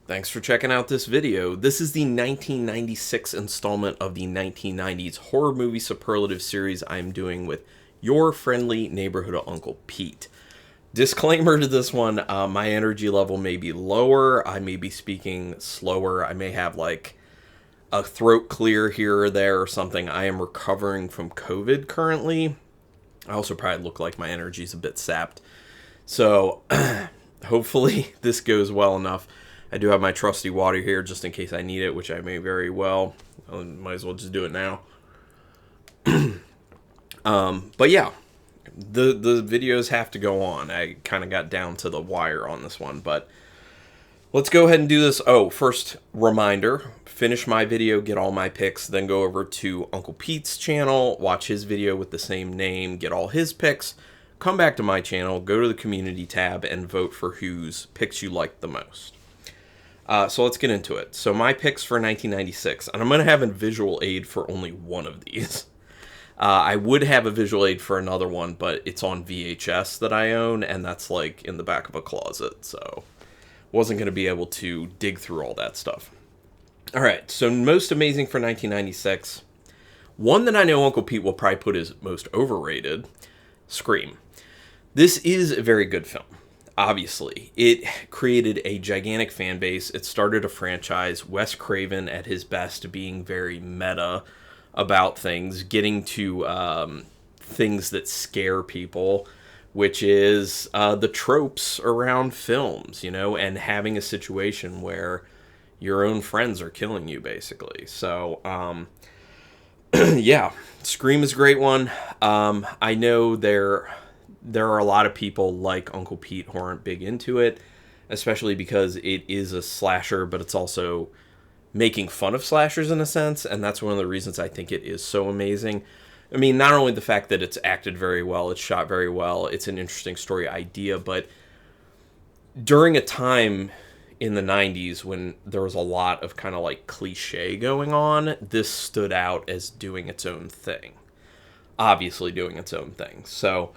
Thanks for checking out this video. This is the 1996 installment of the 1990s horror movie superlative series I'm doing with your friendly neighborhood Uncle Pete. Disclaimer to this one, my energy level may be lower, I may be speaking slower, I may have like a throat clear here or there or something. I am recovering from COVID currently. I also probably look like my energy's a bit sapped. So hopefully this goes well enough. I do have my trusty water here just in case I need it, which I may very well. I might as well just do it now. But yeah, the videos have to go on. I kind of got down to the wire on this one, but let's go ahead and do this. Oh, first reminder, finish my video, get all my picks, then go over to Uncle Pete's channel, watch his video with the same name, get all his picks, come back to my channel, go to the community tab, and vote for whose picks you like the most. So let's get into it. So my picks for 1996, and I'm going to have a visual aid for only one of these. I would have a visual aid for another one, but it's on VHS that I own, and that's like in the back of a closet, so wasn't going to be able to dig through all that stuff. All right, so most amazing for 1996. One that I know Uncle Pete will probably put as most overrated, Scream. This is a very good film. Obviously, it created a gigantic fan base. It started a franchise. Wes Craven at his best, being very meta about things, getting to things that scare people, which is the tropes around films, you know, and having a situation where your own friends are killing you, basically. So, yeah, Scream is a great one. I know there are a lot of people like Uncle Pete who aren't big into it, especially because it is a slasher, but it's also making fun of slashers in a sense, and that's one of the reasons I think it is so amazing. I mean, not only the fact that it's acted very well, it's shot very well, it's an interesting story idea, but during a time in the 90s when there was a lot of kind of like cliche going on, this stood out as doing its own thing. Obviously doing its own thing. So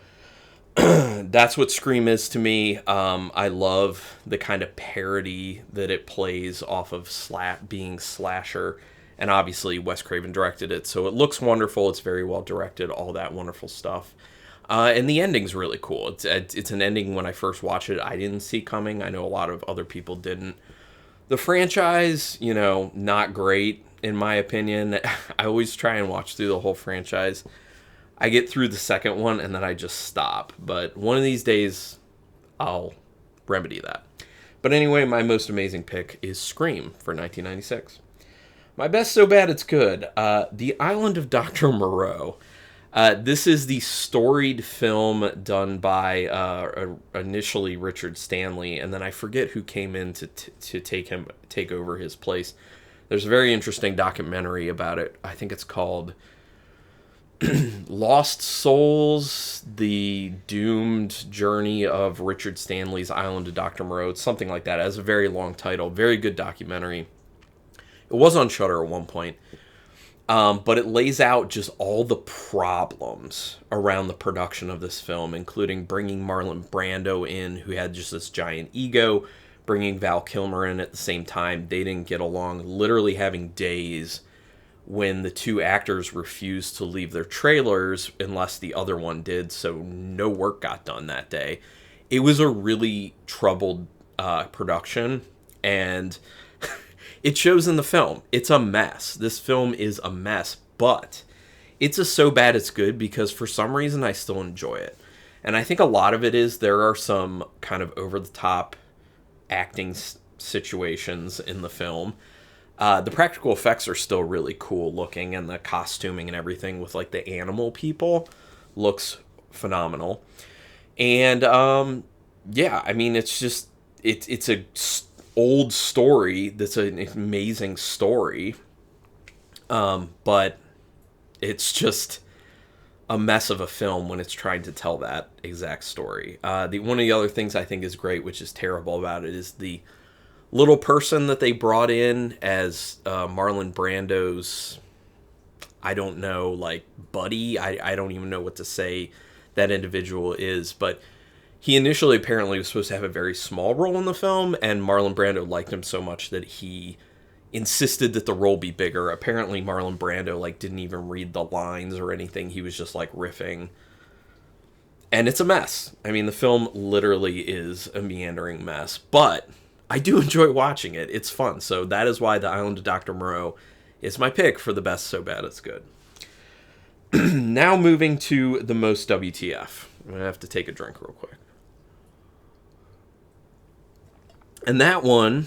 that's what Scream is to me. I love the kind of parody that it plays off of being slasher. And obviously Wes Craven directed it, so it looks wonderful. It's very well directed, all that wonderful stuff. And the ending's really cool. It's an ending when I first watched it I didn't see coming. I know a lot of other people didn't. The franchise, you know, not great in my opinion. I always try and watch through the whole franchise. I get through the second one and then I just stop. But one of these days, I'll remedy that. But anyway, my most amazing pick is Scream for 1996. My best so bad it's good. The Island of Dr. Moreau. This is the storied film done by initially Richard Stanley, and then I forget who came in to take over his place. There's a very interesting documentary about it. I think it's called Lost Souls, the doomed journey of Richard Stanley's Island of Dr. Moreau. It's something like that. It has a very long title. Very good documentary. It was on Shudder at one point. But it lays out just all the problems around the production of this film, including bringing Marlon Brando in, who had just this giant ego, bringing Val Kilmer in at the same time. They didn't get along, literally having days when the two actors refused to leave their trailers unless the other one did, so no work got done that day. It was a really troubled production, and it shows in the film. It's a mess. This film is a mess, but it's a so bad it's good because for some reason I still enjoy it. And I think a lot of it is there are some kind of over-the-top acting situations in the film. The practical effects are still really cool looking, and the costuming and everything with like the animal people looks phenomenal. And yeah, I mean, it's just it's a old story that's an amazing story, but it's just a mess of a film when it's trying to tell that exact story. One of the other things I think is great, which is terrible about it, is the little person that they brought in as Marlon Brando's, I don't know, like buddy. I don't even know what to say that individual is, but He initially apparently was supposed to have a very small role in the film, and Marlon Brando liked him so much that he insisted that the role be bigger. Apparently Marlon Brando like didn't even read the lines or anything. He was just like riffing. And it's a mess. I mean, the film literally is a meandering mess, but I do enjoy watching it. It's fun. So that is why The Island of Dr. Moreau is my pick for the best so bad it's good. Now moving to the most WTF. I'm going to have to take a drink real quick. And that one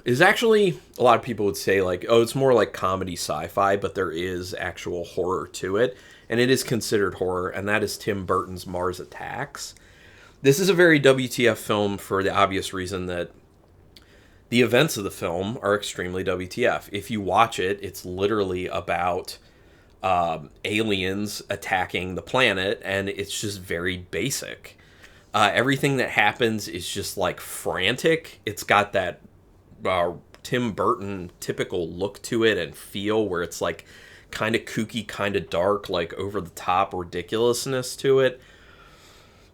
is actually, a lot of people would say like, oh, it's more like comedy sci-fi, but there is actual horror to it. And it is considered horror, and that is Tim Burton's Mars Attacks. This is a very WTF film for the obvious reason that the events of the film are extremely WTF. If you watch it, it's literally about aliens attacking the planet, and it's just very basic. Everything that happens is just like frantic. It's got that Tim Burton typical look to it and feel where it's like kind of kooky, kind of dark, like over the top ridiculousness to it.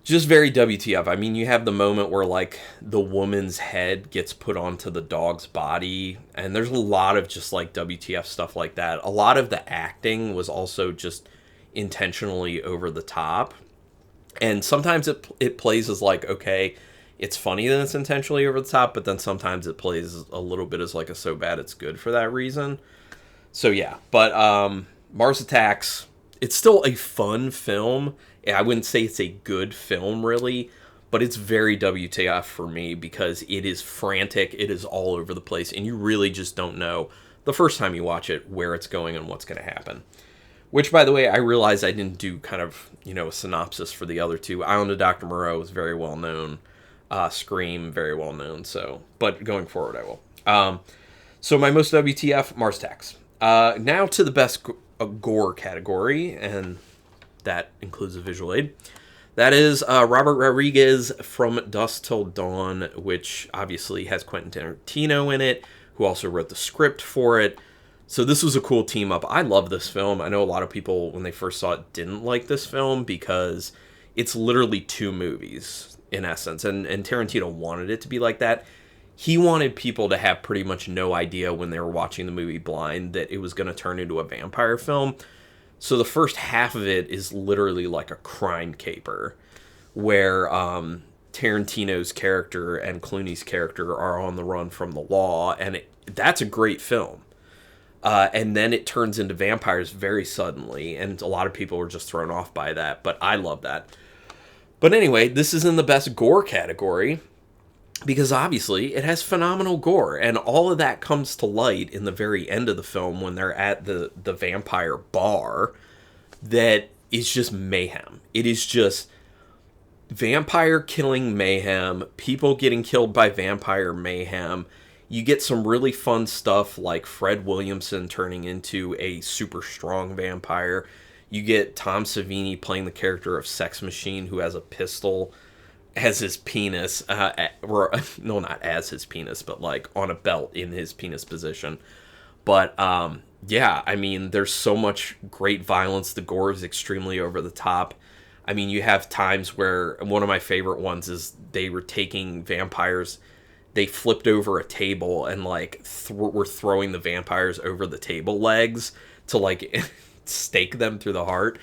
Just very WTF. I mean, you have the moment where like the woman's head gets put onto the dog's body, and there's a lot of just like WTF stuff like that. A lot of the acting was also just intentionally over the top, and sometimes it plays as like, okay, it's funny that it's intentionally over the top, but then sometimes it plays a little bit as like a so bad it's good for that reason. So yeah, but Mars Attacks, it's still a fun film. I wouldn't say it's a good film, really, but it's very WTF for me because it is frantic, it is all over the place, and you really just don't know the first time you watch it where it's going and what's going to happen. Which, by the way, I realized I didn't do kind of, a synopsis for the other two. Island of Dr. Moreau is very well known. Scream, very well known, but going forward I will. So my most WTF, Mars Attacks. Now to the best gore category, and that includes a visual aid. That is Robert Rodriguez From Dusk Till Dawn, which obviously has Quentin Tarantino in it, who also wrote the script for it. So this was a cool team up. I love this film. I know a lot of people, when they first saw it, didn't like this film because it's literally two movies, in essence. And Tarantino wanted it to be like that. He wanted people to have pretty much no idea when they were watching the movie blind that it was going to turn into a vampire film. So the first half of it is literally like a crime caper where Tarantino's character and Clooney's character are on the run from the law. And that's a great film. And then it turns into vampires very suddenly. And a lot of people were just thrown off by that. But I love that. But anyway, this is in the best gore category, because obviously it has phenomenal gore, and all of that comes to light in the very end of the film when they're at the vampire bar. That is just mayhem. It is just vampire killing mayhem, people getting killed by vampire mayhem. You get some really fun stuff like Fred Williamson turning into a super strong vampire. You get Tom Savini playing the character of Sex Machine, who has a pistol as his penis, or no, not as his penis, but like on a belt in his penis position. But yeah, I mean, there's so much great violence. The gore is extremely over the top. I mean, you have times where, one of my favorite ones is they were taking vampires, they flipped over a table and like were throwing the vampires over the table legs to like stake them through the heart.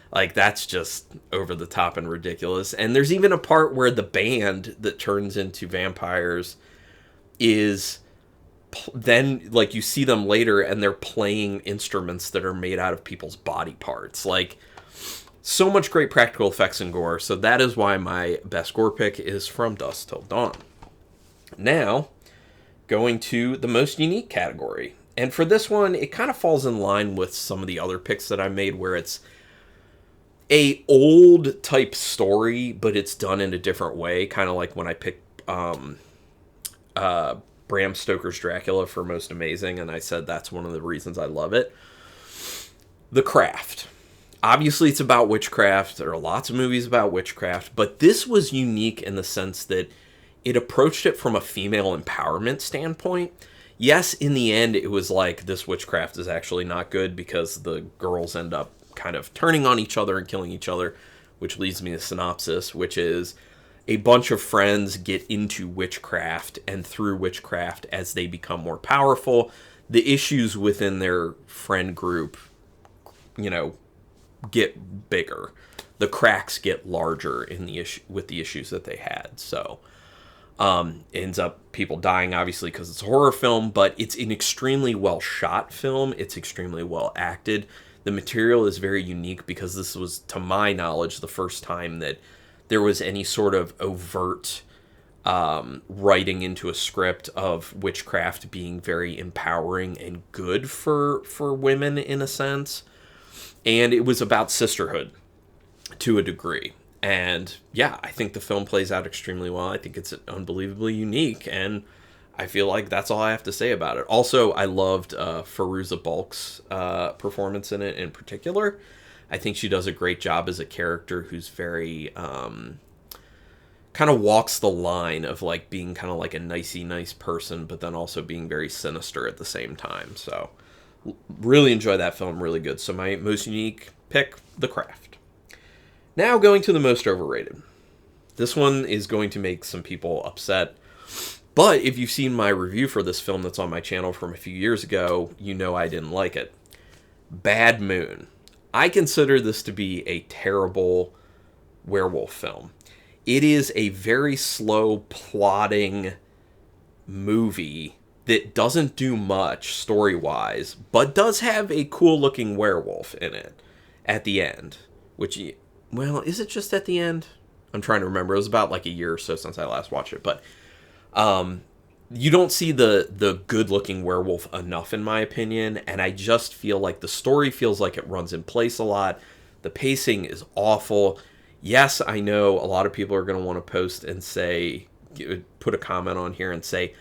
Like, that's just over the top and ridiculous. And there's even a part where the band that turns into vampires is then, like, you see them later and they're playing instruments that are made out of people's body parts. Like, so much great practical effects and gore. So that is why my best gore pick is From Dusk Till Dawn. Now, going to the most unique category. And for this one, it kind of falls in line with some of the other picks that I made, where it's a old type story, but it's done in a different way. Kind of like when I picked Bram Stoker's Dracula for Most Amazing, and I said that's one of the reasons I love it. The Craft. Obviously, it's about witchcraft. There are lots of movies about witchcraft, but this was unique in the sense that it approached it from a female empowerment standpoint. Yes, in the end, it was like, this witchcraft is actually not good because the girls end up kind of turning on each other and killing each other, which leads me to synopsis, which is a bunch of friends get into witchcraft, and through witchcraft, as they become more powerful, the issues within their friend group, you know, get bigger. The cracks get larger in the issue with the issues that they had. So ends up people dying, obviously, because it's a horror film, but it's an extremely well shot film. It's extremely well acted. The material is very unique because this was, to my knowledge, the first time that there was any sort of overt writing into a script of witchcraft being very empowering and good for women, in a sense. And it was about sisterhood to a degree. And yeah, I think the film plays out extremely well. I think it's unbelievably unique, and I feel like that's all I have to say about it. Also, I loved Fairuza Balk's performance in it in particular. I think she does a great job as a character who's very kind of walks the line of like being kind of like a nicey nice person, but then also being very sinister at the same time. So really enjoy that film. Really good. So my most unique pick, The Craft. Now going to the most overrated. This one is going to make some people upset, but if you've seen my review for this film that's on my channel from a few years ago, you know I didn't like it. Bad Moon. I consider this to be a terrible werewolf film. It is a very slow plotting movie that doesn't do much story-wise, but does have a cool-looking werewolf in it at the end. Which, well, is it just at the end? I'm trying to remember. It was about like a year or so since I last watched it, but you don't see the good-looking werewolf enough, in my opinion, and I just feel like the story feels like it runs in place a lot. The pacing is awful. Yes, I know a lot of people are going to want to post and say, put a comment on here and say,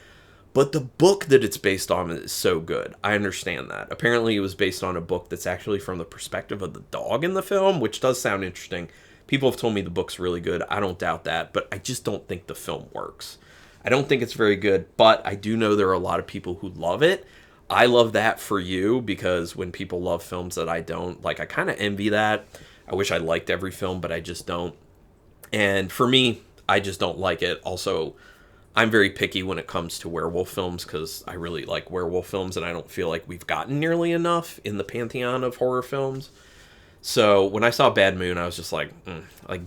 but the book that it's based on is so good. I understand that. Apparently it was based on a book that's actually from the perspective of the dog in the film, which does sound interesting. People have told me the book's really good. I don't doubt that, but I just don't think the film works. I don't think it's very good, but I do know there are a lot of people who love it. I love that for you, because when people love films that I don't, like, I kind of envy that. I wish I liked every film, but I just don't. And for me, I just don't like it. Also, I'm very picky when it comes to werewolf films, because I really like werewolf films, and I don't feel like we've gotten nearly enough in the pantheon of horror films. So when I saw Bad Moon, I was just like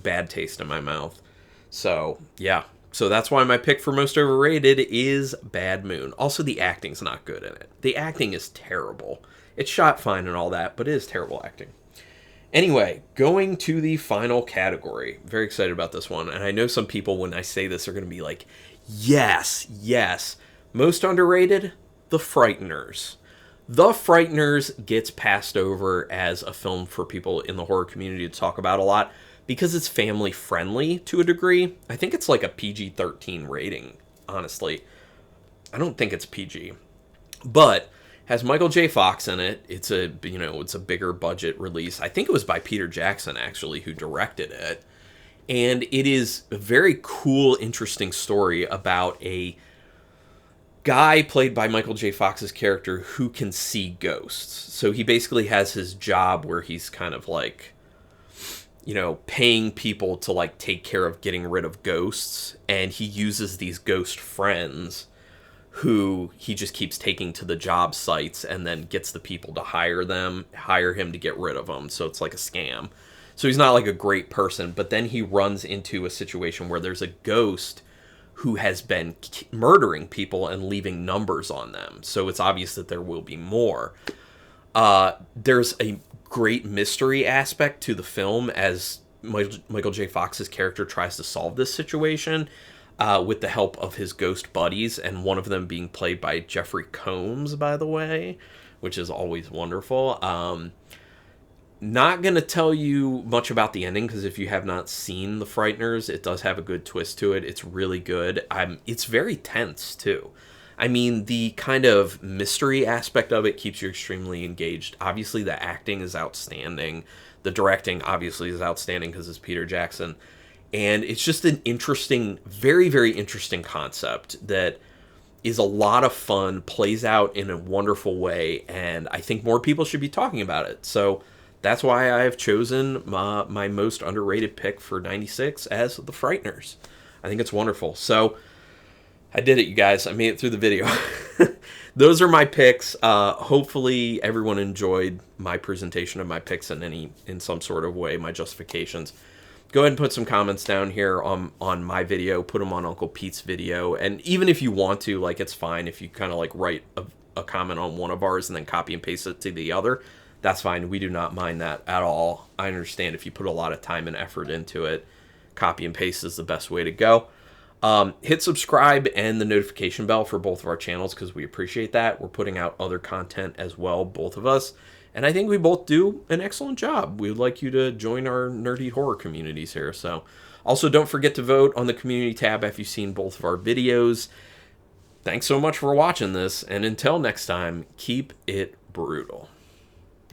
bad taste in my mouth. So yeah. So that's why my pick for most overrated is Bad Moon. Also, the acting's not good in it. The acting is terrible. It's shot fine and all that, but it is terrible acting. Anyway, going to the final category. Very excited about this one. And I know some people, when I say this, are going to be like, yes, yes. Most underrated, The Frighteners. The Frighteners gets passed over as a film for people in the horror community to talk about a lot because it's family friendly to a degree. I think it's like a PG-13 rating, honestly. I don't think it's PG. But has Michael J. Fox in it. It's a bigger budget release. I think it was by Peter Jackson, actually, who directed it. And it is a very cool, interesting story about a guy played by Michael J. Fox's character who can see ghosts. So he basically has his job where he's kind of like, paying people to like take care of getting rid of ghosts. And he uses these ghost friends who he just keeps taking to the job sites and then gets the people to hire him to get rid of them. So it's like a scam. So he's not like a great person, but then he runs into a situation where there's a ghost who has been murdering people and leaving numbers on them. So it's obvious that there will be more. There's a great mystery aspect to the film as Michael J. Fox's character tries to solve this situation with the help of his ghost buddies, and one of them being played by Jeffrey Combs, by the way, which is always wonderful. Not going to tell you much about the ending, because if you have not seen The Frighteners, it does have a good twist to it. It's really good. It's very tense, too. I mean, the kind of mystery aspect of it keeps you extremely engaged. Obviously, the acting is outstanding. The directing, obviously, is outstanding because it's Peter Jackson. And it's just an interesting, very, very interesting concept that is a lot of fun, plays out in a wonderful way, and I think more people should be talking about it. So that's why I have chosen my most underrated pick for 96 as The Frighteners. I think it's wonderful. So I did it, you guys. I made it through the video. Those are my picks. Hopefully everyone enjoyed my presentation of my picks in some sort of way, my justifications. Go ahead and put some comments down here on my video. Put them on Uncle Pete's video. And even if you want to, like, it's fine if you kind of like write a comment on one of ours and then copy and paste it to the other. That's fine. We do not mind that at all. I understand if you put a lot of time and effort into it. Copy and paste is the best way to go. Hit subscribe and the notification bell for both of our channels because we appreciate that. We're putting out other content as well, both of us. And I think we both do an excellent job. We would like you to join our nerdy horror communities here. So also don't forget to vote on the community tab if you've seen both of our videos. Thanks so much for watching this. And until next time, keep it brutal.